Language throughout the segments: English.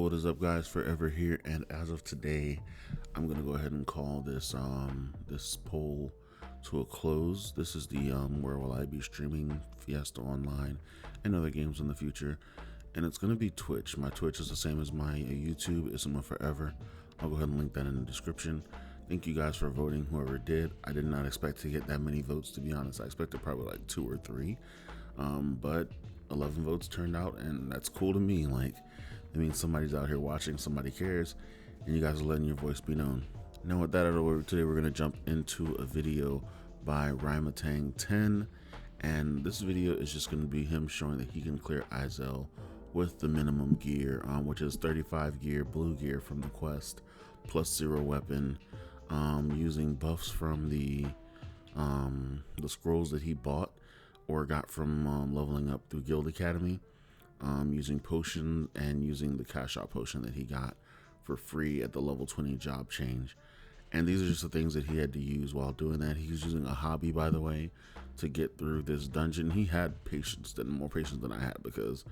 what is up, guys? Forever here, and as of today, I'm gonna go ahead and call this this poll to a close. This is the where will I be streaming Fiesta online and other games in the future, and it's gonna be Twitch. My Twitch is the same as my YouTube. It's in my forever. I'll go ahead and link that in the description. Thank you guys for voting, whoever did. I did not expect to get that many votes, to be honest. I expected probably like 2 or 3, but 11 votes turned out, and that's cool to me. Like, it means somebody's out here watching, somebody cares, and you guys are letting your voice be known. Now, with that out of the way, today we're going to jump into a video by Rhymatang10, and this video is just going to be him showing that he can clear Iyzel with the minimum gear, which is 35 gear, blue gear from the quest, plus 0 weapon, using buffs from the scrolls that he bought or got from leveling up through Guild Academy, using potion and using the cash out potion that he got for free at the level 20 job change. And these are just the things that he had to use while doing that. He's using a hobby, by the way, to get through this dungeon. He had patience, more patience than I had, because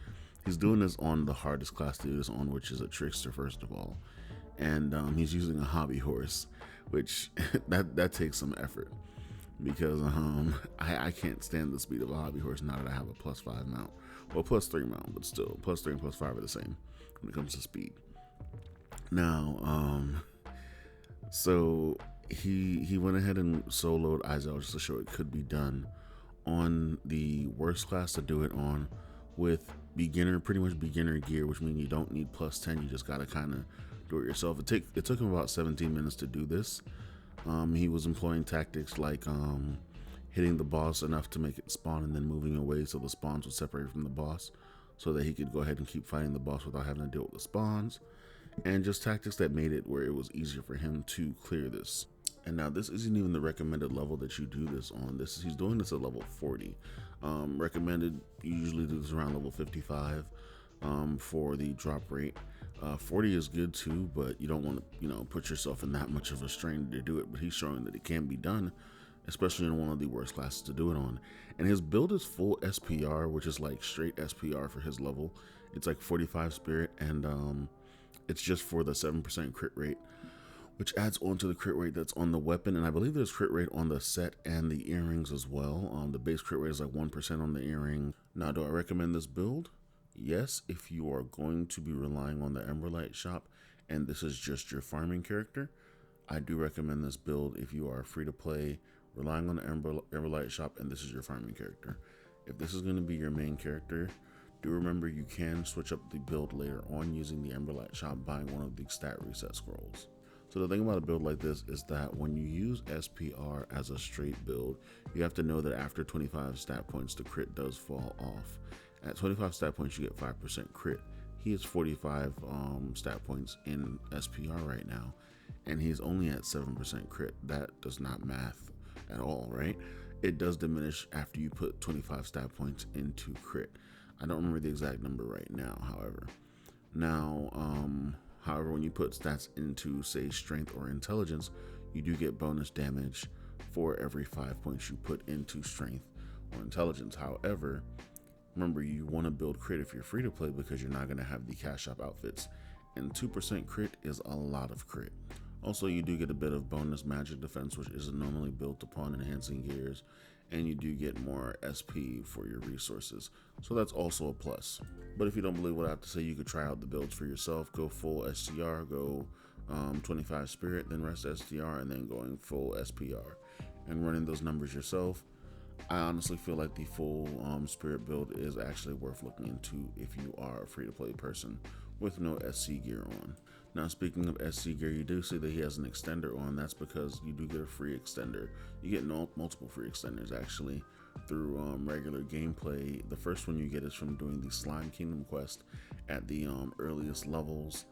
he's doing this on the hardest class to do this on, which is a trickster, first of all. And he's using a hobby horse, which that takes some effort, because I can't stand the speed of a hobby horse now that I have a +5 mount. Well, +3 mount, but still, +3 and +5 are the same when it comes to speed. Now, so he went ahead and soloed Iyzel just to show it could be done on the worst class to do it on, with pretty much beginner gear, which means you don't need +10. You just gotta kind of do it yourself. It took him about 17 minutes to do this. He was employing tactics like hitting the boss enough to make it spawn and then moving away so the spawns would separate from the boss, so that he could go ahead and keep fighting the boss without having to deal with the spawns, and just tactics that made it where it was easier for him to clear this. And now this isn't even the recommended level that you do this on. He's doing this at level 40. Recommended, you usually do this around level 55 for the drop rate. 40 is good too, but you don't want to, put yourself in that much of a strain to do it. But he's showing that it can be done, especially in one of the worst classes to do it on. And his build is full SPR, which is like straight SPR for his level. It's like 45 spirit, and it's just for the 7% crit rate, which adds on to the crit rate that's on the weapon. And I believe there's crit rate on the set and the earrings as well. The base crit rate is like 1% on the earring. Now, do I recommend this build? Yes, if you are going to be relying on the Emberlight shop and this is just your farming character, I do recommend this build if you are free to play, relying on the Emberlight shop, and this is your farming character. If this is going to be your main character, do remember you can switch up the build later on using the Emberlight shop, buying one of the stat reset scrolls. So the thing about a build like this is that when you use SPR as a straight build, you have to know that after 25 stat points, the crit does fall off. At 25 stat points, you get 5% crit. He has 45 stat points in SPR right now, and he's only at 7% crit. That does not math at all, right? It does diminish after you put 25 stat points into crit. I don't remember the exact number right now, however. However, when you put stats into, say, strength or intelligence, you do get bonus damage for every 5 points you put into strength or intelligence. However, remember, you want to build crit if you're free to play, because you're not going to have the cash shop outfits, and 2% crit is a lot of crit. Also, you do get a bit of bonus magic defense, which isn't normally built upon enhancing gears, and you do get more SP for your resources, so that's also a plus. But if you don't believe what I have to say, you could try out the builds for yourself. Go full SCR, go 25 spirit, then rest STR, and then going full SPR and running those numbers yourself. I honestly feel like the full spirit build is actually worth looking into if you are a free-to-play person with no SC gear on. Now, speaking of SC gear, you do see that he has an extender on. That's because you do get a free extender. You get multiple free extenders, actually, through regular gameplay. The first one you get is from doing the Slime Kingdom quest at the earliest levels,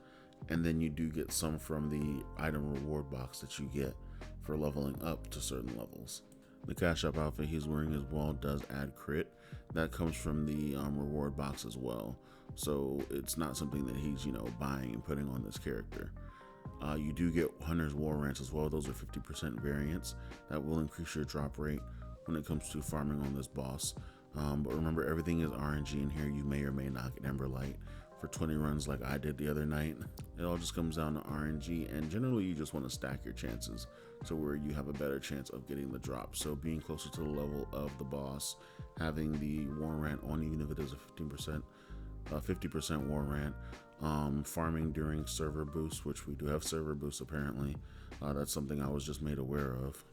and then you do get some from the item reward box that you get for leveling up to certain levels. The cash up outfit he's wearing as well does add crit. That comes from the reward box as well. So it's not something that he's, buying and putting on this character. You do get Hunter's War Rants as well. Those are 50% variants. That will increase your drop rate when it comes to farming on this boss. But remember, everything is RNG in here. You may or may not get Emberlight for 20 runs like I did the other night. It all just comes down to RNG, and generally you just want to stack your chances to where you have a better chance of getting the drop. So being closer to the level of the boss, having the war rant on, even if it is a 50% war rant, farming during server boosts, which we do have server boosts apparently. That's something I was just made aware of.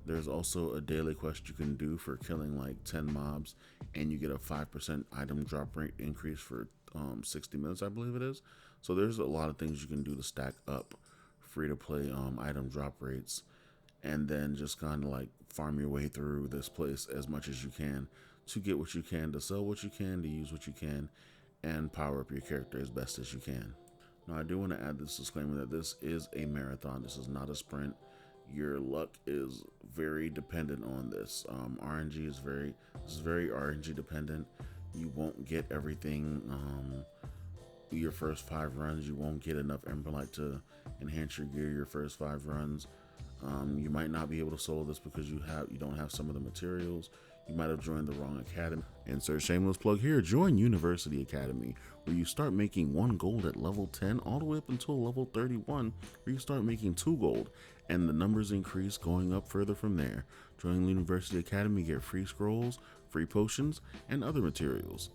There's also a daily quest you can do for killing like 10 mobs, and you get a 5% item drop rate increase for 60 minutes, I believe it is. So there's a lot of things you can do to stack up free to play item drop rates, and then just kind of like farm your way through this place as much as you can to get what you can, to sell what you can, to use what you can, and power up your character as best as you can. Now, I do want to add this disclaimer that this is a marathon. This is not a sprint. Your luck is very dependent on this. RNG is very RNG dependent. You won't get everything your first 5 runs. You won't get enough Emberlight to enhance your gear your first 5 runs. You might not be able to solo this because you don't have some of the materials. You might have joined the wrong academy. Insert shameless plug here. Join University Academy, where you start making 1 gold at level 10 all the way up until level 31, where you start making 2 gold, and the numbers increase going up further from there. Join University Academy, get free scrolls, free potions, and other materials.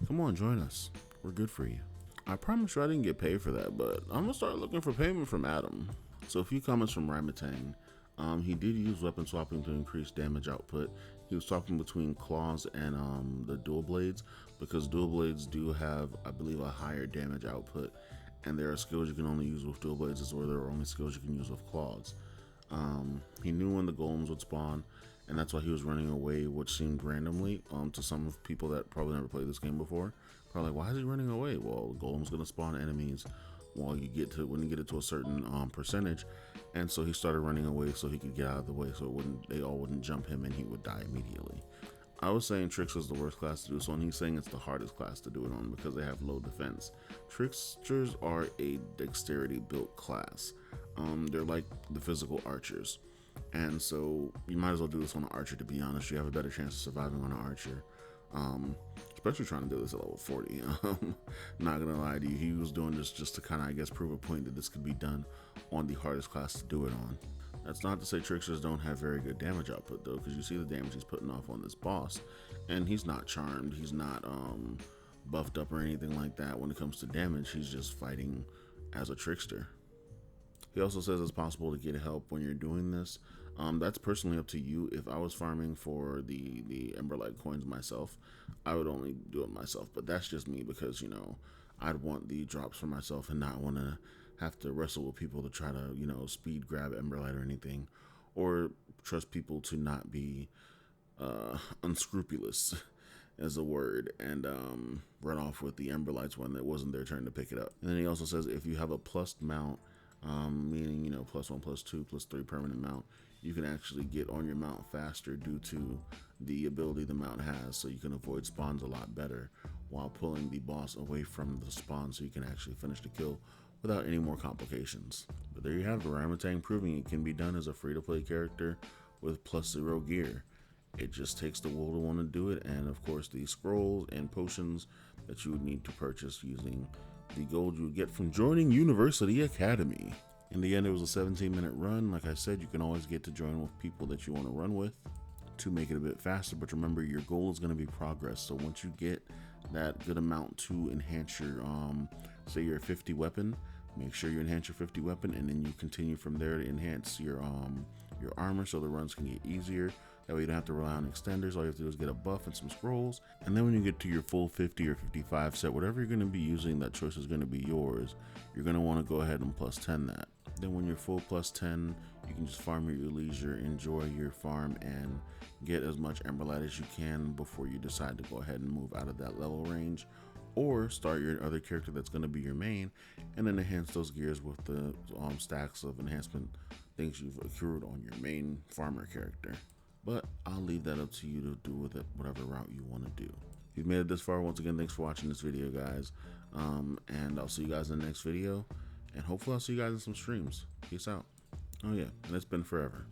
Come on, join us. We're good for you. I promise you I didn't get paid for that, but I'm gonna start looking for payment from Adam. So a few comments from Ramatang. He did use weapon swapping to increase damage output. He was swapping between claws and the dual blades, because dual blades do have, I believe, a higher damage output, and there are skills you can only use with dual blades, or there are only skills you can use with claws. He knew when the golems would spawn, and that's why he was running away, which seemed randomly to some people that probably never played this game before. Probably like, why is he running away? Well, the golem's gonna spawn enemies when you get it to a certain percentage, and so he started running away so he could get out of the way, so they all wouldn't jump him and he would die immediately. I was saying Trickster is the worst class to do so, and he's saying it's the hardest class to do it on because they have low defense. Tricksters are a dexterity built class. They're like the physical archers, and so you might as well do this on an archer. To be honest, you have a better chance of surviving on an archer. Especially trying to do this at level 40. Not gonna lie to you, he was doing this just to kind of, I guess, prove a point that this could be done on the hardest class to do it on. That's not to say Tricksters don't have very good damage output though, because you see the damage he's putting off on this boss, and he's not charmed, he's not buffed up or anything like that. When it comes to damage, he's just fighting as a Trickster. He also says it's possible to get help when you're doing this. That's personally up to you. If I was farming for the Emberlight coins myself, I would only do it myself, but that's just me because, you know, I'd want the drops for myself and not want to have to wrestle with people to try to, you know, speed grab Emberlight or anything, or trust people to not be unscrupulous as a word, and run off with the Emberlights when it wasn't their turn to pick it up. And then he also says if you have a plus mount, meaning, you know, +1, +2, +3 permanent mount, you can actually get on your mount faster due to the ability the mount has, so you can avoid spawns a lot better while pulling the boss away from the spawn, so you can actually finish the kill without any more complications. But there you have the Ramatang proving it can be done as a free-to-play character with +0 gear. It just takes the will to want to do it, and of course the scrolls and potions that you would need to purchase using the gold you would get from joining University Academy. In the end, it was a 17-minute run. Like I said, you can always get to join with people that you want to run with to make it a bit faster, but remember, your goal is going to be progress. So once you get that good amount to enhance your say your 50 weapon, make sure you enhance your 50 weapon, and then you continue from there to enhance your armor so the runs can get easier. That way you don't have to rely on extenders. All you have to do is get a buff and some scrolls, and then when you get to your full 50 or 55 set, whatever you're going to be using, that choice is going to be yours. You're going to want to go ahead and +10 that. Then when you're full +10, you can just farm at your leisure, enjoy your farm, and get as much Emberlight as you can before you decide to go ahead and move out of that level range, or start your other character that's going to be your main, and then enhance those gears with the stacks of enhancement things you've accrued on your main farmer character. But I'll leave that up to you to do with it whatever route you want to do. If you've made it this far, once again, thanks for watching this video, guys. And I'll see you guys in the next video, and hopefully I'll see you guys in some streams. Peace out. Oh yeah, and it's been forever.